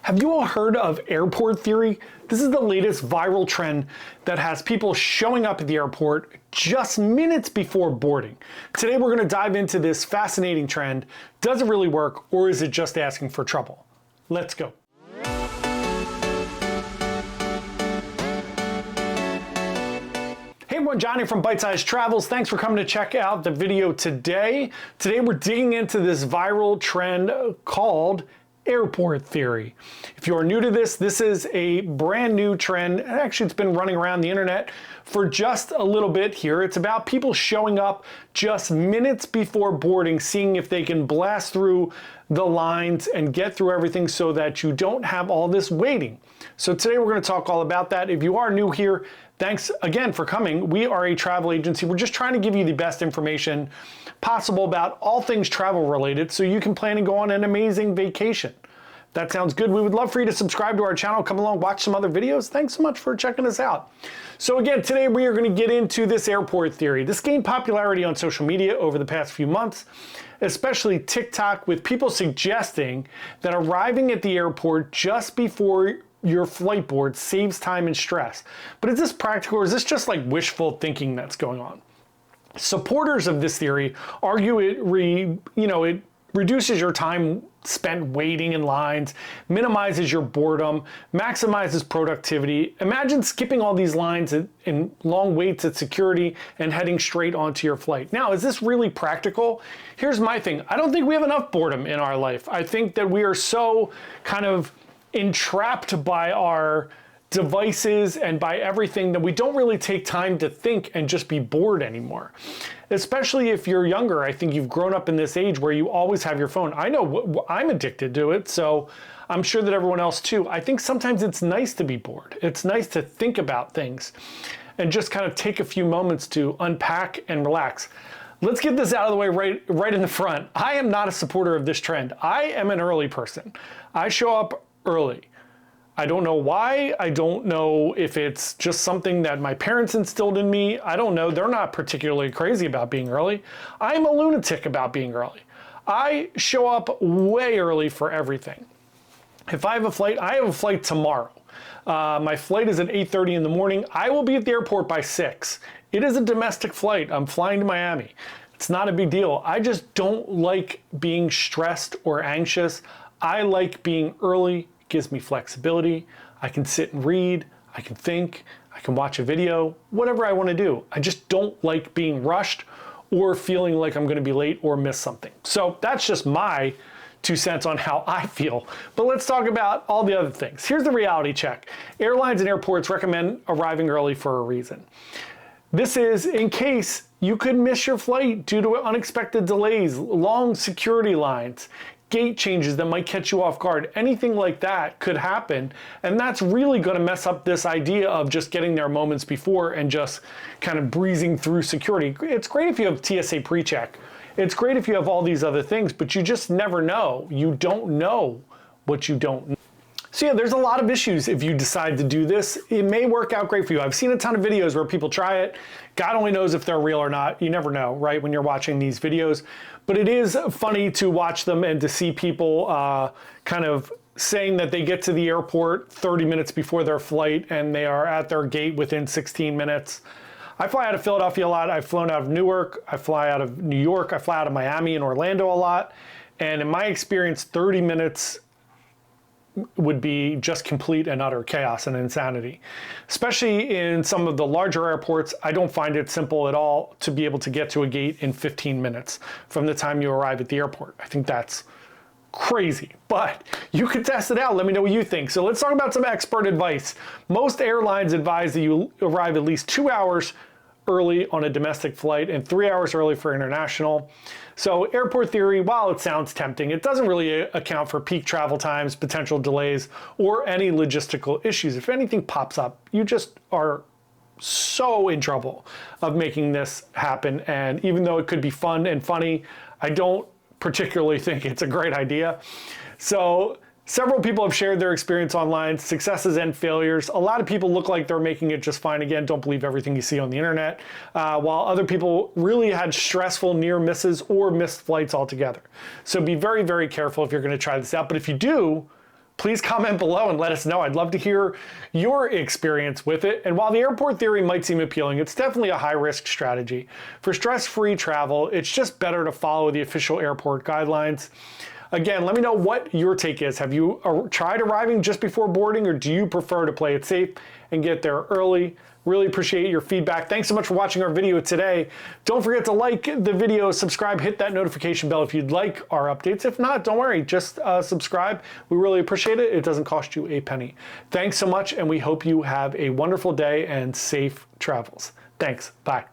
Have you all heard of airport theory? This is the latest viral trend that has people showing up at the airport just minutes before boarding. Today we're going to dive into this fascinating trend. Does it really work, or is it just asking for trouble? Let's go. Hey everyone, Johnny from Bite Size Travels. Thanks for coming to check out the video today. Today we're digging into this viral trend called airport theory. If you are new to this is a brand new trend. Actually, it's been running around the internet for just a little bit here. It's about people showing up just minutes before boarding, seeing if they can blast through the lines and get through everything so that you don't have all this waiting. So today we're going to talk all about that. If you are new here, thanks again for coming. We are a travel agency. We're just trying to give you the best information possible about all things travel related so you can plan and go on an amazing vacation. That sounds good. We would love for you to subscribe to our channel, come along, watch some other videos. Thanks so much for checking us out. So again, today we are going to get into this airport theory. This gained popularity on social media over the past few months, especially TikTok, with people suggesting that arriving at the airport just before your flight board saves time and stress. But is this practical, or is this just like wishful thinking that's going on? Supporters of this theory argue it reduces your time spent waiting in lines, minimizes your boredom, maximizes productivity. Imagine skipping all these lines and long waits at security and heading straight onto your flight. Now, is this really practical? Here's my thing. I don't think we have enough boredom in our life. I think that we are so kind of entrapped by our devices and by everything that we don't really take time to think and just be bored anymore. Especially if you're younger. I think you've grown up in this age where you always have your phone. I know I'm addicted to it, so I'm sure that everyone else too. I think sometimes it's nice to be bored. It's nice to think about things and just kind of take a few moments to unpack and relax. Let's get this out of the way right in the front. I am not a supporter of this trend. I am an early person. I show up early. I don't know why. I don't know if it's just something that my parents instilled in me. I don't know. They're not particularly crazy about being early. I'm a lunatic about being early. I show up way early for everything. If I have a flight, I have a flight tomorrow. My flight is at 8:30 in the morning. I will be at the airport by 6. It is a domestic flight. I'm flying to Miami. It's not a big deal. I just don't like being stressed or anxious. I like being early. Gives me flexibility. I can sit and read, I can think, I can watch a video, whatever I want to do. I just don't like being rushed or feeling like I'm going to be late or miss something. So that's just my 2 cents on how I feel. But let's talk about all the other things. Here's the reality check. Airlines and airports recommend arriving early for a reason. This is in case you could miss your flight due to unexpected delays, long security lines, gate changes that might catch you off guard. Anything like that could happen, and that's really going to mess up this idea of just getting there moments before and just kind of breezing through security. It's great if you have TSA pre-check. It's great if you have all these other things, but you just never know. You don't know what you don't know. So yeah, there's a lot of issues if you decide to do this. It may work out great for you. I've seen a ton of videos where people try it. God only knows if they're real or not. You never know, right, when you're watching these videos. But it is funny to watch them and to see people kind of saying that they get to the airport 30 minutes before their flight and they are at their gate within 16 minutes. I fly out of Philadelphia a lot. I've flown out of Newark. I fly out of New York. I fly out of Miami and Orlando a lot. And in my experience, 30 minutes would be just complete and utter chaos and insanity. Especially in some of the larger airports, I don't find it simple at all to be able to get to a gate in 15 minutes from the time you arrive at the airport. I think that's crazy, but you can test it out. Let me know what you think. So let's talk about some expert advice. Most airlines advise that you arrive at least 2 hours early on a domestic flight and 3 hours early for international. So airport theory, while it sounds tempting, it doesn't really account for peak travel times, potential delays, or any logistical issues. If anything pops up, you just are so in trouble of making this happen. And even though it could be fun and funny, I don't particularly think it's a great idea. So several people have shared their experience online, successes and failures. A lot of people look like they're making it just fine. Again, don't believe everything you see on the internet. While other people really had stressful near misses or missed flights altogether. So be very, very careful if you're going to try this out. But if you do, please comment below and let us know. I'd love to hear your experience with it. And while the airport theory might seem appealing, it's definitely a high-risk strategy. For stress-free travel, it's just better to follow the official airport guidelines. Again, let me know what your take is. Have you tried arriving just before boarding, or do you prefer to play it safe and get there early? Really appreciate your feedback. Thanks so much for watching our video today. Don't forget to like the video, subscribe, hit that notification bell if you'd like our updates. If not, don't worry, just subscribe. We really appreciate it. It doesn't cost you a penny. Thanks so much, and we hope you have a wonderful day and safe travels. Thanks. Bye.